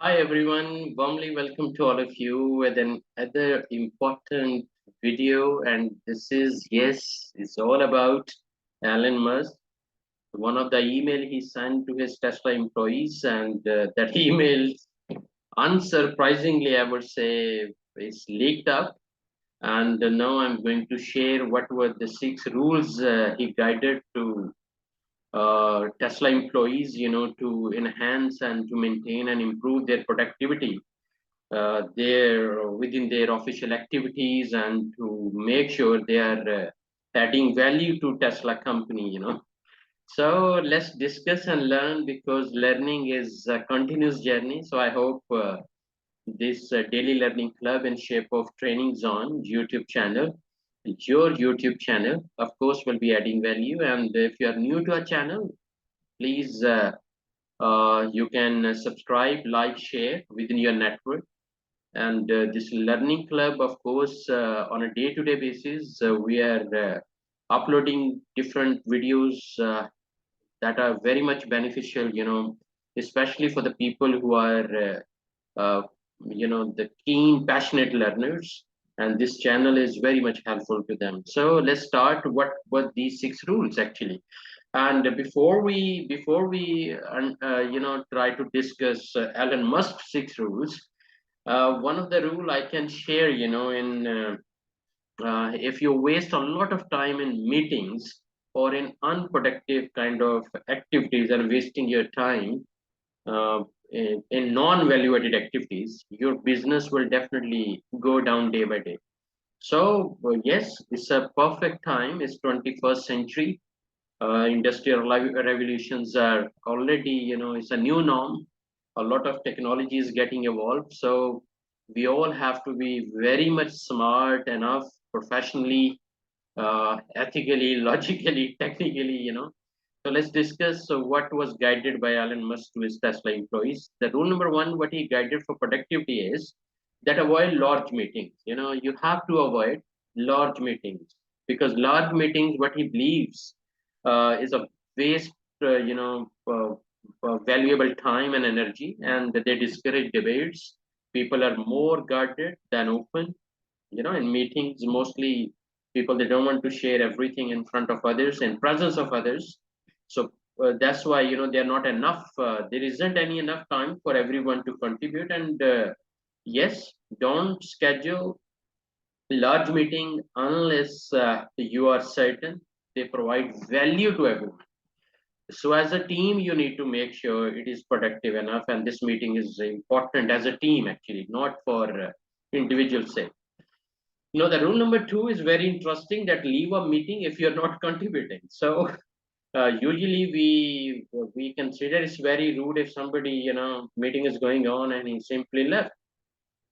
Hi everyone, warmly welcome to all of you with another important video. And this is, yes, it's all about Elon Musk. One of the email he sent to his Tesla employees, and that email, unsurprisingly, I would say, is leaked up. And now I'm going to share what were the six rules he guided to Tesla employees, to enhance and to maintain and improve their productivity their within their official activities and to make sure they are adding value to Tesla company. So let's discuss and learn because learning is a continuous journey. So I hope this daily learning club in shape of training zone YouTube channel, your YouTube channel, of course, will be adding value. And if you are new to our channel, please you can subscribe, like, share within your network and this learning club, of course, on a day-to-day basis, we are uploading different videos that are very much beneficial, especially for the people who are, the keen, passionate learners. And this channel is very much helpful to them. So let's start. What these six rules actually? And before we try to discuss Elon Musk's six rules, one of the rule I can share, in if you waste a lot of time in meetings or in unproductive kind of activities and wasting your time in non-value-added activities, your business will definitely go down day by day. So yes, it's a perfect time. It's 21st century. Industrial revolutions are already, it's a new norm. A lot of technology is getting evolved. So we all have to be very much smart enough, professionally, ethically, logically, technically, So let's discuss what was guided by Elon Musk to his Tesla employees. The rule number one, what he guided for productivity is that avoid large meetings. You have to avoid large meetings because large meetings, what he believes is a waste, valuable time and energy, and they discourage debates. People are more guarded than open. In meetings, mostly people they don't want to share everything in front of others, in presence of others. So that's why they're not enough. There isn't any enough time for everyone to contribute, and yes, don't schedule large meeting unless you are certain they provide value to everyone. So as a team, you need to make sure it is productive enough, and this meeting is important as a team actually, not for individual sake. The rule number two is very interesting that leave a meeting if you're not contributing. So usually we consider it's very rude if somebody meeting is going on and he simply left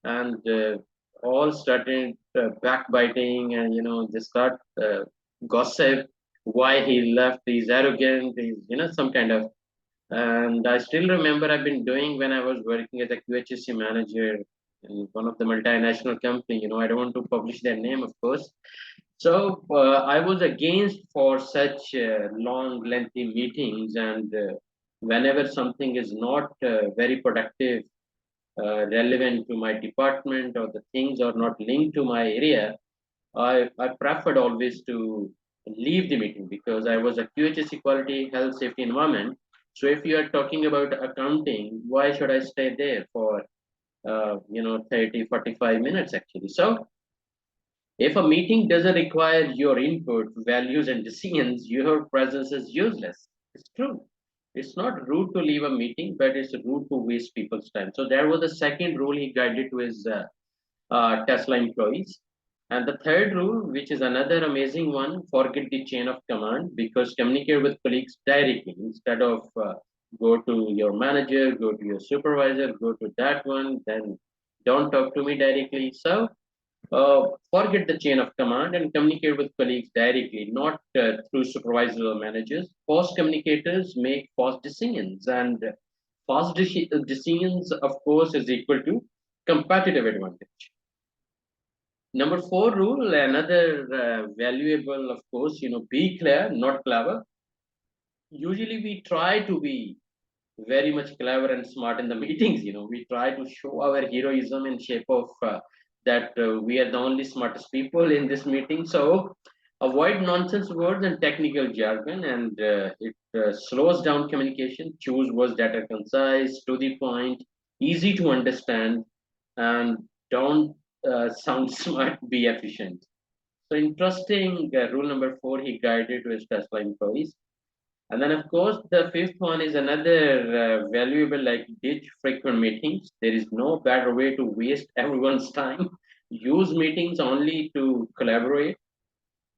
and all started backbiting and they start gossip why he left. He's arrogant. He's some kind of. And I still remember I've been doing when I was working as a QHSC manager in one of the multinational company. I don't want to publish their name, of course. So I was against for such long, lengthy meetings, and whenever something is not very productive, relevant to my department, or the things are not linked to my area, I preferred always to leave the meeting because I was a QHSE quality, health, safety, environment. So if you are talking about accounting, why should I stay there for 30, 45 minutes actually? So if a meeting doesn't require your input, values, and decisions, your presence is useless. It's true. It's not rude to leave a meeting, but it's rude to waste people's time. So there was the second rule he guided to his Tesla employees. And the third rule, which is another amazing one, forget the chain of command because communicate with colleagues directly instead of go to your manager, go to your supervisor, go to that one, then don't talk to me directly. So forget the chain of command and communicate with colleagues directly, not through supervisors or managers. Fast communicators make fast decisions, and decisions, of course, is equal to competitive advantage. Number four rule, another valuable, of course, be clear, not clever. Usually we try to be very much clever and smart in the meetings. We try to show our heroism in shape of that we are the only smartest people in this meeting. So avoid nonsense words and technical jargon, and it slows down communication. Choose words that are concise, to the point, easy to understand, and don't sound smart. Be efficient. So interesting. Rule number 4 he guided to his Tesla employees. And then, of course, the fifth one is another valuable, like ditch frequent meetings. There is no better way to waste everyone's time. Use meetings only to collaborate,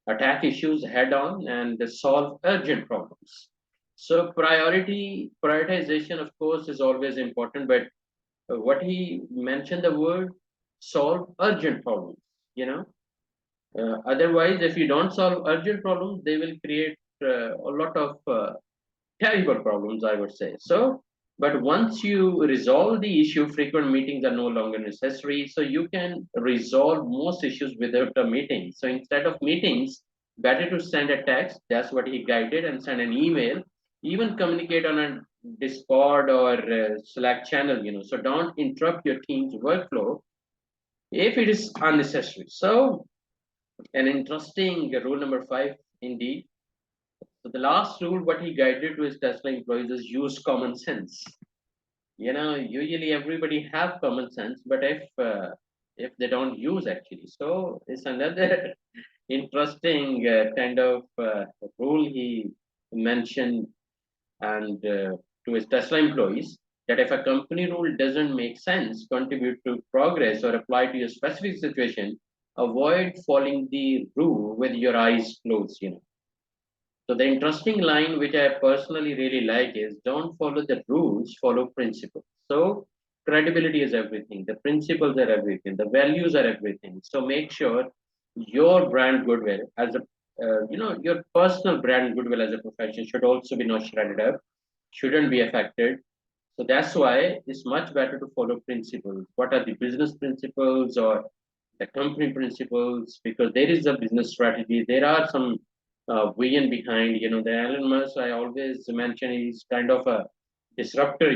attack issues head on, and solve urgent problems. So, prioritization, of course, is always important. But what he mentioned, the word solve urgent problems. You know, Otherwise, if you don't solve urgent problems, they will create a lot of terrible problems, I would say. So, but once you resolve the issue, frequent meetings are no longer necessary. So you can resolve most issues without a meeting. So instead of meetings, better to send a text. That's what he guided, and send an email. Even communicate on a Discord or Slack channel. So don't interrupt your team's workflow if it is unnecessary. So an interesting rule number 5, indeed. So the last rule, what he guided to his Tesla employees is use common sense. Usually everybody have common sense, but if they don't use actually, so it's another interesting kind of rule he mentioned, and to his Tesla employees, that if a company rule doesn't make sense, contribute to progress, or apply to your specific situation, avoid following the rule with your eyes closed. So the interesting line, which I personally really like, is don't follow the rules, follow principles. So credibility is everything. The principles are everything. The values are everything. So make sure your brand goodwill as a your personal brand goodwill as a profession should also be not shredded up, shouldn't be affected. So that's why it's much better to follow principles. What are the business principles or the company principles? Because there is a business strategy. There are some vision behind. The Elon Musk, I always mention, he's kind of a disruptor.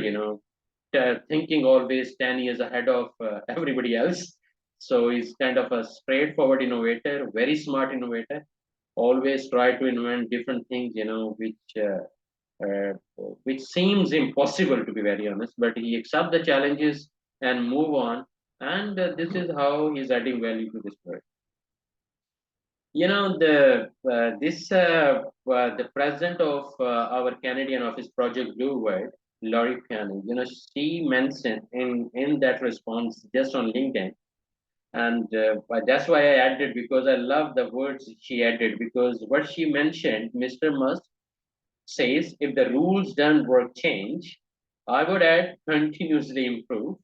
Thinking always 10 years ahead of everybody else. So he's kind of a straightforward innovator, very smart innovator. Always try to invent different things, uh, which seems impossible, to be very honest, but he accept the challenges and move on. And this is how he's adding value to this world. The president of our Canadian office, Project Blue World, Laurie Piano, she mentioned in that response just on LinkedIn, and but that's why I added, because I love the words she added, because what she mentioned, Mr. Musk says, if the rules don't work, change. I would add continuously improve,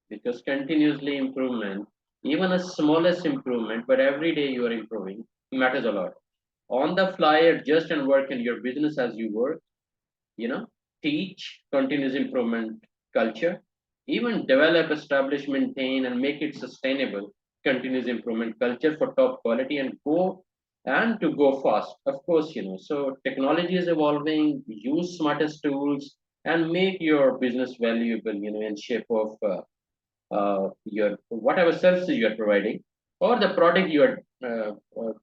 because continuously improvement, even a smallest improvement, but every day you are improving, matters a lot. On the fly, adjust and work in your business as you work. You know, Teach continuous improvement culture. Even develop, establish, maintain, and make it sustainable continuous improvement culture for top quality, and to go fast. Of course, so technology is evolving. Use smartest tools and make your business valuable. In shape of your whatever services you are providing, or the product you are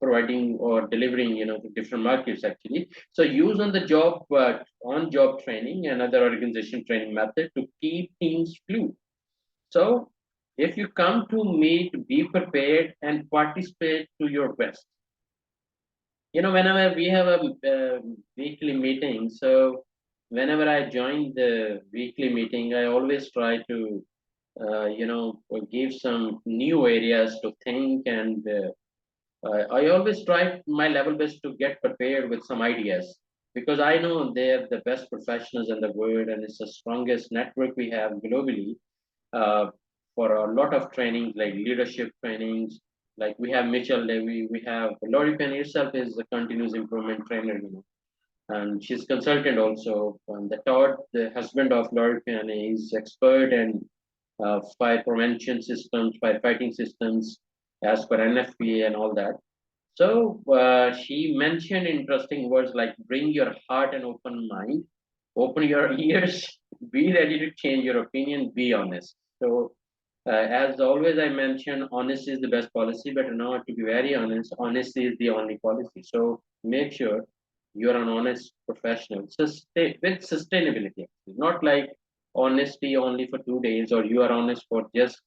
providing or delivering, to different markets actually. So use on job training and other organization training method to keep teams fluid. So if you come to meet, be prepared and participate to your best. Whenever we have a weekly meeting, so whenever I join the weekly meeting, I always try to give some new areas to think, and I always try my level best to get prepared with some ideas, because I know they're the best professionals in the world, and it's the strongest network we have globally uh, for a lot of trainings, like leadership trainings. Like we have Mitchell Levy, we have Lori Penn herself is a continuous improvement trainer, and she's consultant also. And the Todd, the husband of Lori Penn, is expert in fire prevention systems, firefighting systems, as per NFPA and all that. So she mentioned interesting words like bring your heart and open mind. Open your ears, be ready to change your opinion, be honest. So, as always, I mention honesty is the best policy, but now to be very honest, honesty is the only policy. So, make sure you're an honest professional. Sustain with sustainability, not like honesty only for 2 days, or you are honest for just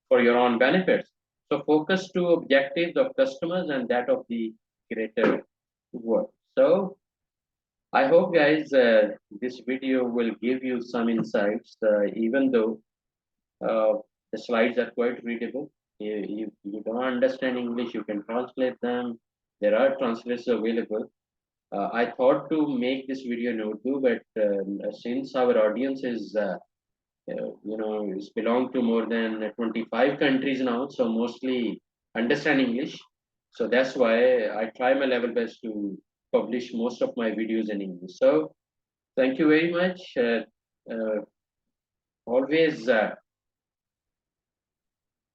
for your own benefits. So, focus to objectives of customers and that of the greater world. So, I hope, guys, this video will give you some insights, even though uh, the slides are quite readable. You don't understand English, you can translate them. There are translators available. I thought to make this video in Urdu, but since our audience is, is belong to more than 25 countries now, so mostly understand English. So that's why I try my level best to publish most of my videos in English. So thank you very much. Always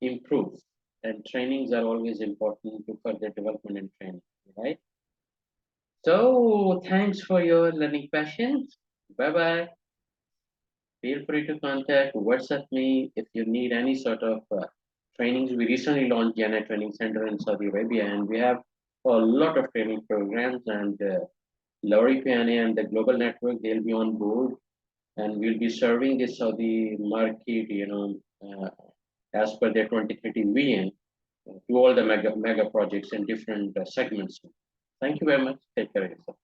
improve, and trainings are always important to further development and training, right? So thanks for your learning passion. Bye bye. Feel free to contact, WhatsApp me if you need any sort of trainings. We recently launched Jana Training Center in Saudi Arabia, and we have a lot of training programs. And Laurie Piane and the Global Network, they'll be on board, and we'll be serving the Saudi market, as per their 2030 vision, to all the mega projects in different segments. Thank you very much. Take care of yourself.